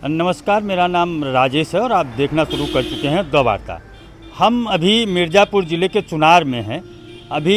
नमस्कार, मेरा नाम राजेश है और आप देखना शुरू कर चुके हैं द वार्ता। हम अभी मिर्ज़ापुर ज़िले के चुनार में हैं। अभी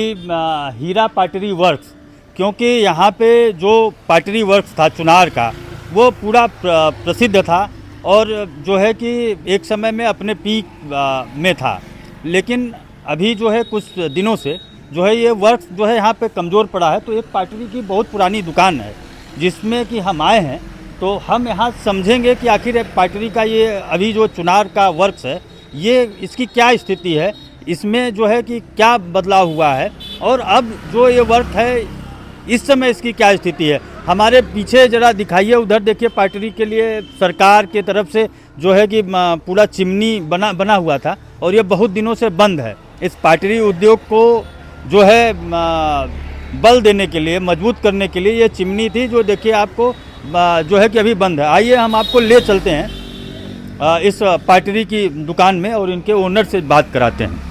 हीरा पाटरी वर्क्स, क्योंकि यहाँ पे जो पाटरी वर्क्स था चुनार का वो पूरा प्रसिद्ध था और जो है कि एक समय में अपने पीक में था। लेकिन अभी जो है कुछ दिनों से जो है ये वर्क्स जो है यहाँ पे कमज़ोर पड़ा है। तो एक पाटरी की बहुत पुरानी दुकान है जिसमें कि हम आए हैं, तो हम यहाँ समझेंगे कि आखिर एक पाटरी का ये अभी जो चुनार का वर्क्स है ये इसकी क्या स्थिति है, इसमें जो है कि क्या बदलाव हुआ है और अब जो ये वर्क है इस समय इसकी क्या स्थिति है। हमारे पीछे ज़रा दिखाइए, उधर देखिए, पाटरी के लिए सरकार के तरफ से जो है कि पूरा चिमनी बना हुआ था और ये बहुत दिनों से बंद है। इस पाटरी उद्योग को जो है बल देने के लिए, मजबूत करने के लिए ये चिमनी थी जो देखिए आपको जो है कि अभी बंद है। आइए हम आपको ले चलते हैं इस पाटरी की दुकान में और इनके ओनर से बात कराते हैं।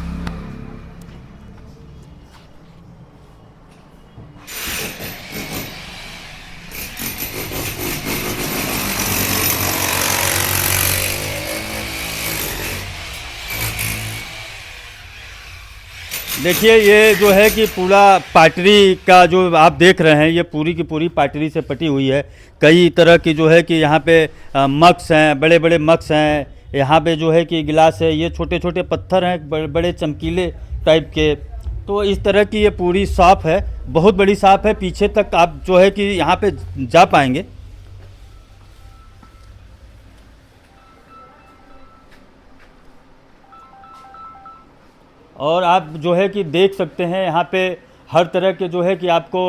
देखिए, ये जो है कि पूरा पाटरी का जो आप देख रहे हैं ये पूरी की पूरी पाटरी से पटी हुई है। कई तरह की जो है कि यहाँ पे मग्स हैं, बड़े बड़े मग्स हैं, यहाँ पे जो है कि गिलास है, ये छोटे छोटे पत्थर हैं बड़े बड़े चमकीले टाइप के। तो इस तरह की ये पूरी शॉप है, बहुत बड़ी शॉप है। पीछे तक आप जो है कि यहाँ पे जा पाएंगे। और आप जो है कि देख सकते हैं यहाँ पे हर तरह के जो है कि आपको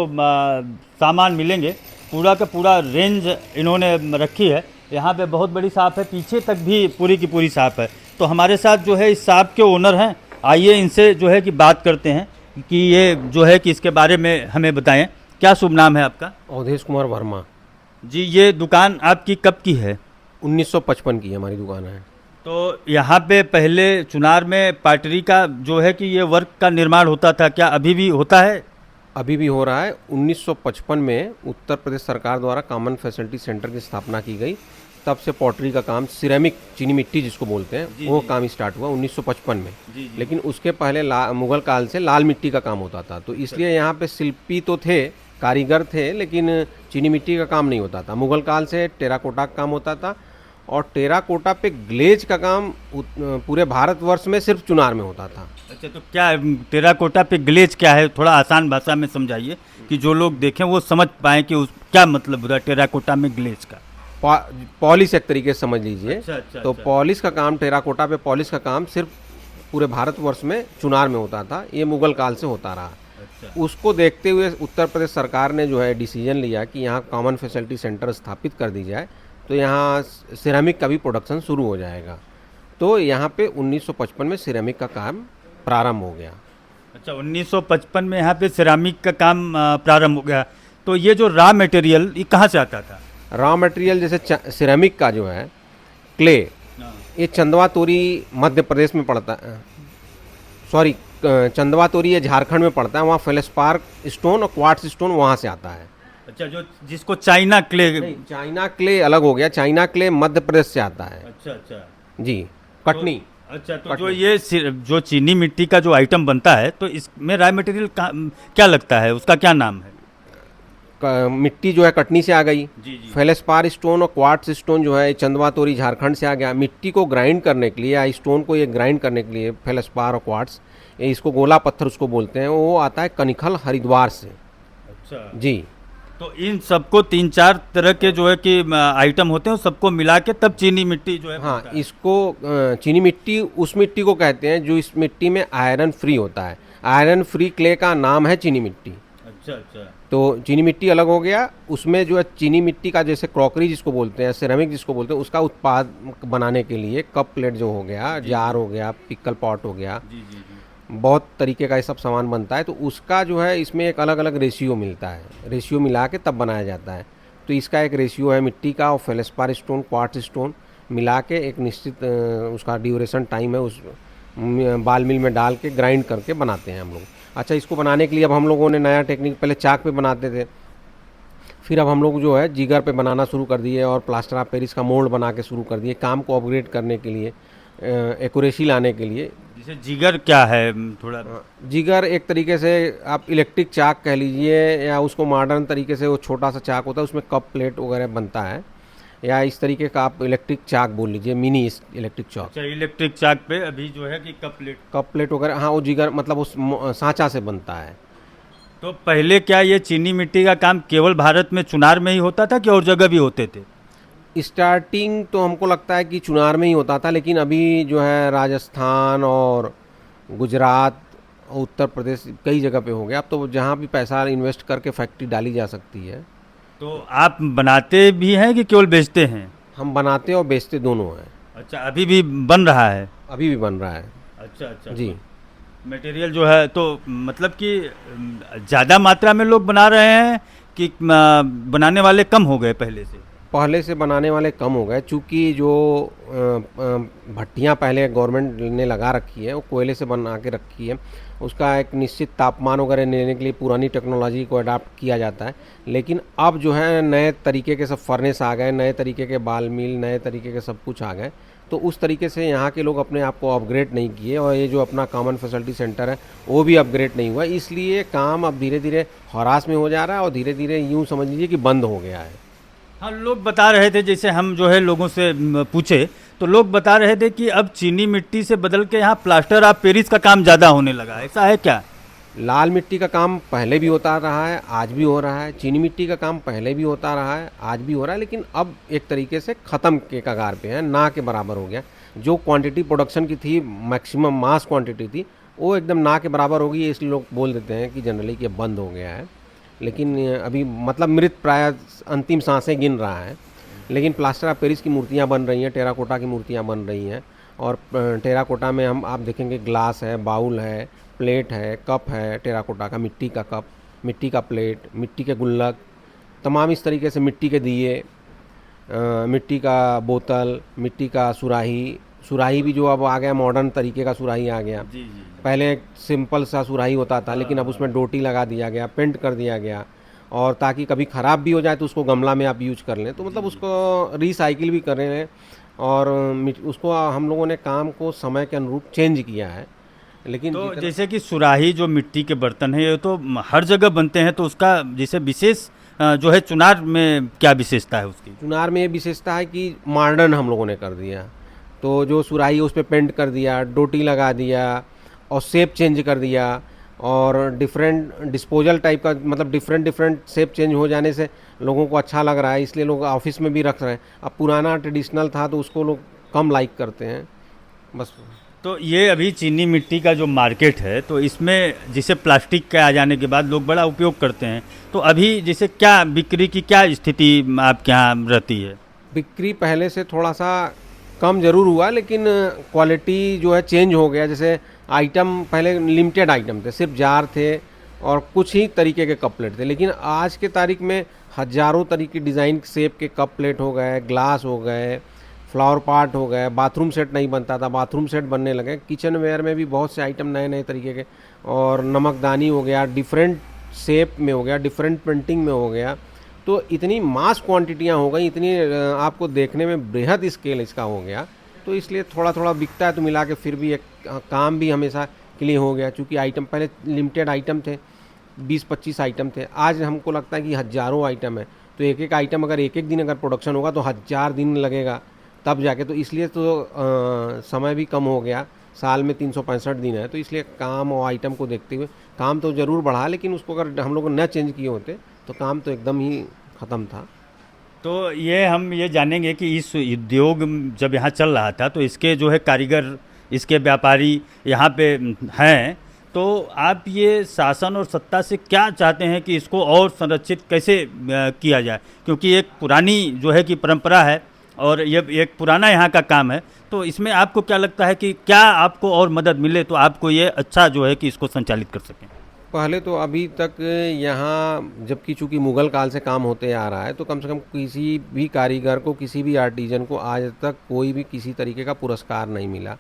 सामान मिलेंगे। पूरा का पूरा रेंज इन्होंने रखी है। यहाँ पे बहुत बड़ी शॉप है, पीछे तक भी पूरी की पूरी शॉप है। तो हमारे साथ जो है इस शॉप के ओनर हैं, आइए इनसे जो है कि बात करते हैं कि ये जो है कि इसके बारे में हमें बताएं। क्या शुभ नाम है आपका? अवधेश कुमार वर्मा। जी, ये दुकान आपकी कब की है? 1955 की हमारी दुकान है। तो यहाँ पे पहले चुनार में पाटरी का जो है कि ये वर्क का निर्माण होता था, क्या अभी भी होता है? अभी भी हो रहा है। 1955 में उत्तर प्रदेश सरकार द्वारा कॉमन फैसिलिटी सेंटर की स्थापना की गई। तब से पॉटरी का काम, सिरेमिक, चीनी मिट्टी जिसको बोलते हैं, वो काम स्टार्ट हुआ 1955 में। लेकिन उसके पहले मुगल काल से लाल मिट्टी का काम होता था। तो इसलिए यहाँ पे शिल्पी तो थे, कारीगर थे, लेकिन चीनी मिट्टी का काम नहीं होता था। मुगल काल से टेराकोटा का काम होता था और टेराकोटा पे ग्लेज का काम पूरे भारतवर्ष में सिर्फ चुनार में होता था। अच्छा, तो क्या टेराकोटा पे ग्लेज क्या है, थोड़ा आसान भाषा में समझाइए कि जो लोग देखें वो समझ पाएँ कि उस क्या मतलब होता है टेराकोटा में ग्लेज का। पॉलिश एक तरीके से समझ लीजिए। अच्छा। तो पॉलिश का काम, टेराकोटा पे पॉलिश का काम सिर्फ पूरे भारतवर्ष में चुनार में होता था। ये मुगल काल से होता रहा। अच्छा। उसको देखते हुए उत्तर प्रदेश सरकार ने जो है डिसीजन लिया कि यहाँ कॉमन फैसिलिटी सेंटर स्थापित कर दी जाए, तो यहाँ सिरेमिक का भी प्रोडक्शन शुरू हो जाएगा। तो यहाँ पे 1955 में सिरेमिक का काम प्रारंभ हो गया। अच्छा, 1955 में यहाँ पे सिरामिक का काम प्रारंभ हो गया। तो ये जो रॉ मटेरियल ये कहाँ से आता था? रॉ मटेरियल जैसे सिरेमिक का जो है क्ले, ये चंदवा तोरी मध्य प्रदेश में पड़ता है। सॉरी, चंदवा तोरी ये झारखंड में पड़ता है। वहाँ फेल्सपार स्टोन और क्वार्ट्ज स्टोन वहाँ से आता है। अच्छा, जो जिसको चाइना क्ले। चाइना क्ले अलग हो गया। चाइना क्ले मध्य प्रदेश से आता है। अच्छा जी, कटनी। अच्छा, तो जो ये जो चीनी मिट्टी का जो आइटम बनता है, तो इसमें रॉ मटेरियल क्या लगता है, उसका क्या नाम है? मिट्टी जो है कटनी से आ गई। जी। फेल्सपार स्टोन और क्वार्ट्ज स्टोन जो है चंदवा तोरी झारखंड से आ गया। मिट्टी को ग्राइंड करने के लिए या स्टोन को ये ग्राइंड करने के लिए फेल्सपार और क्वार्ट्ज, इसको गोला पत्थर उसको बोलते हैं, वो आता है कनिखल हरिद्वार से। अच्छा जी। तो इन सबको 3-4 तरह के जो है कि आइटम होते हैं, सबको मिला के तब चीनी मिट्टी जो है। हाँ, इसको चीनी मिट्टी उस मिट्टी को कहते हैं जो इस मिट्टी में आयरन फ्री होता है। आयरन फ्री क्ले का नाम है चीनी मिट्टी। अच्छा। तो चीनी मिट्टी अलग हो गया। उसमें जो है चीनी मिट्टी का, जैसे क्रॉकरी जिसको बोलते हैं, सिरेमिक जिसको बोलते हैं, उसका उत्पाद बनाने के लिए कप प्लेट जो हो गया, जार हो गया, पिकल पॉट हो गया, जी। बहुत तरीके का ये सब सामान बनता है। तो उसका जो है इसमें एक अलग अलग रेशियो मिलता है। रेशियो मिला के तब बनाया जाता है। तो इसका एक रेशियो है मिट्टी का और फेल्सपार स्टोन, क्वार्ट्ज स्टोन मिला के एक निश्चित उसका ड्यूरेशन टाइम है। उस बाल मिल में डाल के ग्राइंड करके बनाते हैं हम लोग। अच्छा, इसको बनाने के लिए अब हम लोगों ने नया टेक्निक, पहले चाक पे बनाते थे, फिर अब हम लोग जो है जिगर पे बनाना शुरू कर दिए और प्लास्टर ऑफ पेरिस का मोल्ड बना के शुरू कर दिए, काम को अपग्रेड करने के लिए, एक्यूरेसी लाने के लिए। जैसे जिगर क्या है थोड़ा? जिगर एक तरीके से आप इलेक्ट्रिक चाक कह लीजिए, या उसको मॉडर्न तरीके से वो छोटा सा चाक होता है, उसमें कप प्लेट वगैरह बनता है, या इस तरीके का आप इलेक्ट्रिक चाक बोल लीजिए, मिनी इलेक्ट्रिक चाक। अच्छा, इलेक्ट्रिक चाक पे अभी जो है कि कप प्लेट वगैरह, हाँ वो जिगर मतलब उस सांचा से बनता है। तो पहले क्या ये चीनी मिट्टी का काम केवल भारत में चुनार में ही होता था कि और जगह भी होते थे? स्टार्टिंग तो हमको लगता है कि चुनार में ही होता था, लेकिन अभी जो है राजस्थान और गुजरात, उत्तर प्रदेश, कई जगह पे हो गया। अब तो जहाँ भी पैसा इन्वेस्ट करके फैक्ट्री डाली जा सकती है। तो आप बनाते भी हैं कि केवल बेचते हैं? हम बनाते और बेचते दोनों हैं। अच्छा, अभी भी बन रहा है? अभी भी बन रहा है। अच्छा अच्छा जी। मटेरियल जो है तो मतलब कि ज़्यादा मात्रा में लोग बना रहे हैं कि बनाने वाले कम हो गए पहले से बनाने वाले कम हो गए, चूँकि जो भट्टियाँ पहले गवर्नमेंट ने लगा रखी है वो कोयले से बना के रखी है, उसका एक निश्चित तापमान वगैरह लेने के लिए पुरानी टेक्नोलॉजी को अडाप्ट किया जाता है। लेकिन अब जो है नए तरीके के सब फर्नेस आ गए, नए तरीके के बाल मिल, नए तरीके के सब कुछ आ गए, तो उस तरीके से यहाँ के लोग अपने आप को अपग्रेड नहीं किए, और ये जो अपना कॉमन फैसिलिटी सेंटर है वो भी अपग्रेड नहीं हुआ। इसलिए काम अब धीरे धीरे हरास में हो जा रहा है और धीरे धीरे यूँ समझ लीजिए कि बंद हो गया है। हाँ, लोग बता रहे थे, जैसे हम जो है लोगों से पूछे तो लोग बता रहे थे कि अब चीनी मिट्टी से बदल के यहाँ प्लास्टर ऑफ पेरिस का काम ज़्यादा होने लगा है। ऐसा है क्या? लाल मिट्टी का काम पहले भी होता रहा है, आज भी हो रहा है। चीनी मिट्टी का काम पहले भी होता रहा है, आज भी हो रहा है, लेकिन अब एक तरीके से ख़त्म के कगार पे है, ना के बराबर हो गया। जो क्वांटिटी प्रोडक्शन की थी, मैक्सिमम मास क्वांटिटी थी, वो एकदम ना के बराबर हो गई। इसलिए लोग बोल देते हैं कि जनरली कि बंद हो गया है, लेकिन अभी मतलब मृत प्राय अंतिम सांसें गिन रहा है। लेकिन प्लास्टर ऑफ पेरिस की मूर्तियाँ बन रही हैं, टेराकोटा की मूर्तियाँ बन रही हैं, और टेराकोटा में हम आप देखेंगे ग्लास है, बाउल है, प्लेट है, कप है, टेराकोटा का, मिट्टी का कप, मिट्टी का प्लेट, मिट्टी के गुल्लक, तमाम इस तरीके से मिट्टी के दिए, मिट्टी का बोतल, मिट्टी का सुराही। सुराही भी जो अब आ गया, मॉडर्न तरीके का सुराही आ गया। जी जी। पहले एक सिंपल सा सुराही होता था, लेकिन अब उसमें डोटी लगा दिया गया, पेंट कर दिया गया, और ताकि कभी ख़राब भी हो जाए तो उसको गमला में आप यूज कर लें, तो मतलब उसको रिसाइकिल भी कर रहे हैं। और उसको हम लोगों ने काम को समय के अनुरूप चेंज किया है। लेकिन तो जैसे कि सुराही जो मिट्टी के बर्तन है, ये तो हर जगह बनते हैं, तो उसका जैसे विशेष जो है चुनार में क्या विशेषता है उसकी? चुनार में ये विशेषता है कि मॉडर्न हम लोगों ने कर दिया। तो जो सुराही है उस पर पेंट कर दिया, डोटी लगा दिया, और शेप चेंज कर दिया, और डिफरेंट डिस्पोजल टाइप का, मतलब डिफरेंट शेप चेंज हो जाने से लोगों को अच्छा लग रहा है, इसलिए लोग ऑफिस में भी रख रहे हैं। अब पुराना ट्रेडिशनल था तो उसको लोग कम लाइक करते हैं बस। तो ये अभी चीनी मिट्टी का जो मार्केट है, तो इसमें जैसे प्लास्टिक के आ जाने के बाद लोग बड़ा उपयोग करते हैं, तो अभी जैसे क्या बिक्री की क्या स्थिति आपके यहाँ रहती है? बिक्री पहले से थोड़ा सा कम ज़रूर हुआ, लेकिन क्वालिटी जो है चेंज हो गया। जैसे आइटम पहले लिमिटेड आइटम थे, सिर्फ जार थे और कुछ ही तरीके के कप प्लेट थे, लेकिन आज के तारीख में हज़ारों तरीके डिज़ाइन शेप के कप प्लेट हो गए, ग्लास हो गए, फ्लावर पॉट हो गए। बाथरूम सेट नहीं बनता था, बाथरूम सेट बनने लगे। किचन वेयर में भी बहुत से आइटम नए नए तरीके के, और नमकदानी हो गया, डिफरेंट शेप में हो गया, डिफरेंट प्रिंटिंग में हो गया। तो इतनी मास क्वांटिटियाँ हो गई, इतनी आपको देखने में बृहद स्केल इसका हो गया, तो इसलिए थोड़ा थोड़ा बिकता है। तो मिला के फिर भी एक काम भी हमेशा के लिए हो गया, चूँकि आइटम पहले लिमिटेड आइटम थे, 20-25 आइटम थे। आज हमको लगता है कि हज़ारों आइटम है, तो एक एक आइटम अगर एक एक दिन अगर प्रोडक्शन होगा तो 1000 दिन लगेगा तब जाके। तो इसलिए तो समय भी कम हो गया, साल में 365 दिन है, तो इसलिए काम और आइटम को देखते हुए काम तो ज़रूर बढ़ा, लेकिन उसको अगर हम लोग न चेंज किए होते तो काम तो एकदम ही ख़त्म था। तो ये हम ये जानेंगे कि इस उद्योग जब यहाँ चल रहा था तो इसके जो है कारीगर, इसके व्यापारी यहाँ पे हैं, तो आप ये शासन और सत्ता से क्या चाहते हैं कि इसको और संरक्षित कैसे किया जाए? क्योंकि एक पुरानी जो है कि परंपरा है और ये एक पुराना यहाँ का काम है, तो इसमें आपको क्या लगता है कि क्या आपको और मदद मिले तो आपको ये अच्छा जो है कि इसको संचालित कर सकें? पहले तो अभी तक यहाँ जबकि चूँकि मुग़ल काल से काम होते आ रहा है, तो कम से कम किसी भी कारीगर को, किसी भी आर्टिजन को आज तक कोई भी किसी तरीके का पुरस्कार नहीं मिला,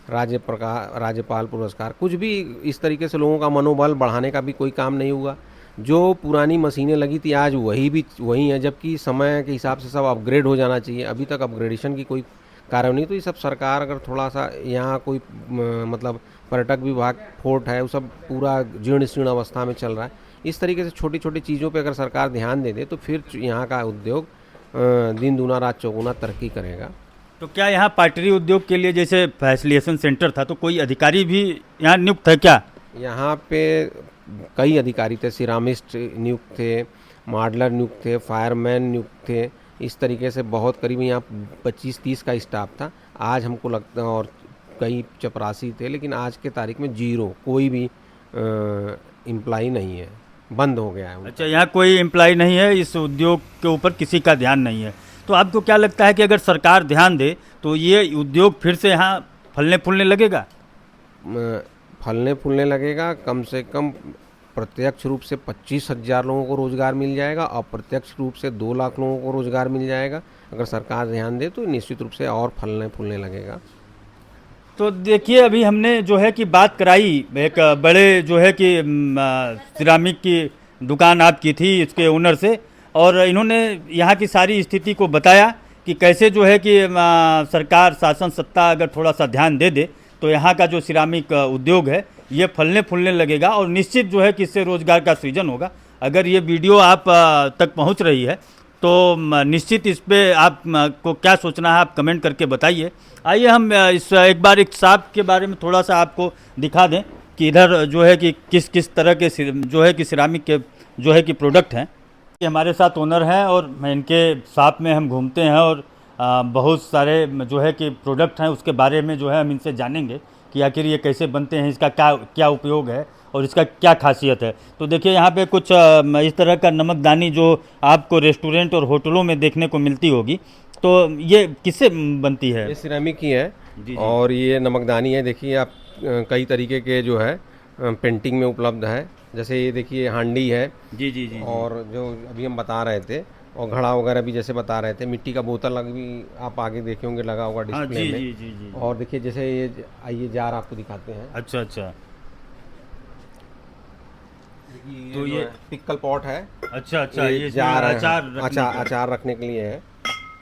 राज्यपाल पुरस्कार, कुछ भी इस तरीके से लोगों का मनोबल बढ़ाने का भी कोई काम नहीं हुआ। जो पुरानी मशीनें लगी थी आज वही है, जबकि समय के हिसाब से सब अपग्रेड हो जाना चाहिए। अभी तक अपग्रेडेशन की कोई कार्य नहीं। तो ये सब सरकार अगर थोड़ा सा यहाँ कोई मतलब पर्यटक विभाग फोर्ट है वो सब पूरा जीर्ण शीर्ण अवस्था में चल रहा है। इस तरीके से छोटी छोटी चीज़ों पे अगर सरकार ध्यान दे दे तो फिर यहाँ का उद्योग दिन दूना रात चौगुना तरक्की करेगा। तो क्या यहाँ पाटरी उद्योग के लिए जैसे फैसिलिटेशन सेंटर था तो कोई अधिकारी भी यहाँ नियुक्त है क्या? यहाँ पे कई अधिकारी थे, सिरामिस्ट नियुक्त थे, मॉडलर नियुक्त थे, फायरमैन नियुक्त थे। इस तरीके से बहुत करीब यहाँ 25-30 का स्टाफ था। आज हमको लगता है और कई चपरासी थे, लेकिन आज के तारीख में जीरो, कोई भी एम्प्लॉई नहीं है, बंद हो गया है। अच्छा, यहाँ कोई एम्प्लॉय नहीं है, इस उद्योग के ऊपर किसी का ध्यान नहीं है। तो आपको क्या लगता है कि अगर सरकार ध्यान दे तो ये उद्योग फिर से यहाँ फलने फूलने लगेगा? फलने फूलने लगेगा। कम से कम प्रत्यक्ष रूप से 25,000 लोगों को रोज़गार मिल जाएगा, अप्रत्यक्ष रूप से 2 लाख लोगों को रोज़गार मिल जाएगा। अगर सरकार ध्यान दे तो निश्चित रूप से और फलने फूलने लगेगा। तो देखिए, अभी हमने जो है कि बात कराई एक बड़े जो है कि सिरामिक की दुकान आपकी थी इसके ओनर से, और इन्होंने यहाँ की सारी स्थिति को बताया कि कैसे जो है कि सरकार शासन सत्ता अगर थोड़ा सा ध्यान दे दे तो यहाँ का जो सिरामिक उद्योग है ये फलने फूलने लगेगा और निश्चित जो है कि इससे रोज़गार का सृजन होगा। अगर ये वीडियो आप तक पहुँच रही है तो निश्चित इस पे आप को क्या सोचना है आप कमेंट करके बताइए। आइए हम इस एक बार एक शॉप के बारे में थोड़ा सा आपको दिखा दें कि इधर जो है कि किस किस तरह के जो है कि सिरामिक के जो है कि प्रोडक्ट हैं। हमारे साथ ओनर हैं और इनके शॉप में हम घूमते हैं और बहुत सारे जो है कि प्रोडक्ट हैं उसके बारे में जो है हम इनसे जानेंगे कि आखिर ये कैसे बनते हैं, इसका क्या क्या उपयोग है और इसका क्या खासियत है। तो देखिए, यहाँ पे कुछ इस तरह का नमकदानी जो आपको रेस्टोरेंट और होटलों में देखने को मिलती होगी, तो ये किससे बनती है? ये सिरेमिक की है। जी। और ये नमकदानी है। देखिए आप कई तरीके के जो है पेंटिंग में उपलब्ध है। जैसे ये देखिए हांडी है। जी। और जो अभी हम बता रहे थे, और घड़ा वगैरह भी जैसे बता रहे थे, मिट्टी का बोतल भी आप आगे देखे होंगे लगा होगा डिस्प्ले में। जी। और देखिए जैसे ये आइए जार आपको दिखाते हैं। अच्छा। तो ये पिक्कल पॉट है। अच्छा, ये जार है। अचार रखने के लिए है।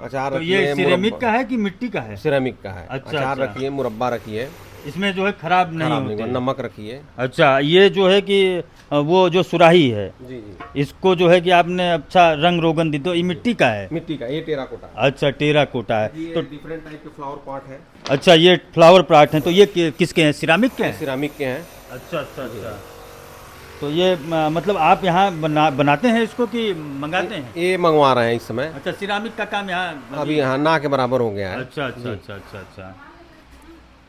अचार तो रखिए। ये सिरेमिक का है कि मिट्टी का है? सिरेमिक का है। अच्छा, अचार रखिए, मुरब्बा रखिए, इसमें जो है खराब नहीं होते। नमक रखिए। अच्छा, ये जो है कि वो जो सुराही है जी, इसको जो है कि आपने अच्छा रंग रोगन दी, तो ये मिट्टी का है? मिट्टी का, ये टेराकोटा। अच्छा, टेराकोटा है। तो डिफरेंट टाइप के फ्लावर पॉट है। अच्छा, ये फ्लावर पॉट हैं, तो ये किसके हैं? सिरामिक के हैं? सिरामिक के हैं। अच्छा। तो ये मतलब आप यहाँ बनाते हैं इसको कि मंगाते हैं? ये मंगवा रहे हैं इस समय। अच्छा, सिरामिक का काम यहाँ अभी यहाँ ना के बराबर हो गया है। अच्छा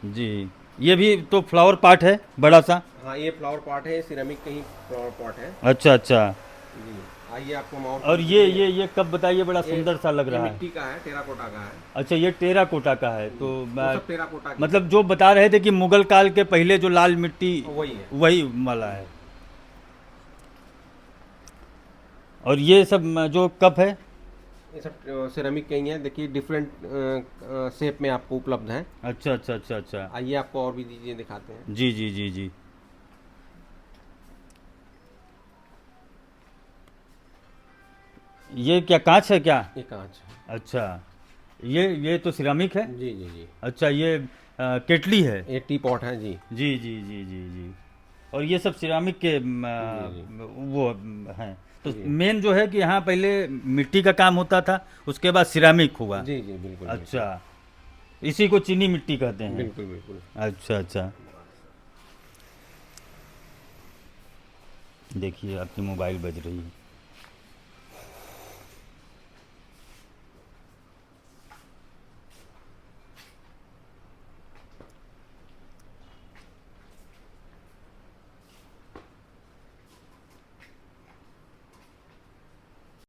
जी। ये भी तो फ्लावर पॉट है बड़ा सा? हाँ, ये फ्लावर पॉट है, सिरेमिक का ही फ्लावर पॉट है। अच्छा। जी, आइए आपको और ये कब बताइए, बड़ा सुंदर सा लग रहा है। मिट्टी का है, टेराकोटा का है। अच्छा, ये टेराकोटा का है। तो सब टेराकोटा की। मतलब जो बता रहे थे कि मुगल काल के पहले जो लाल मिट्टी वही है, वही वाला है। और ये सब जो कप है ये सब सिरेमिक के ही हैं। देखिए डिफरेंट शेप में आपको उपलब्ध है। अच्छा। आइए आपको और भी चीजें दिखाते हैं। जी। ये क्या कांच है क्या? ये कांच है। अच्छा, ये तो सिरामिक है। जी। अच्छा, ये केटली है? ये टी पॉट है। जी। और ये सब सिरामिक के वो हैं। तो मेन जो है कि यहाँ पहले मिट्टी का काम होता था, उसके बाद सिरामिक हुआ। जी बिल्कुल। अच्छा, इसी को चीनी मिट्टी कहते हैं? बिल्कुल। अच्छा। देखिए, आपकी मोबाइल बज रही है।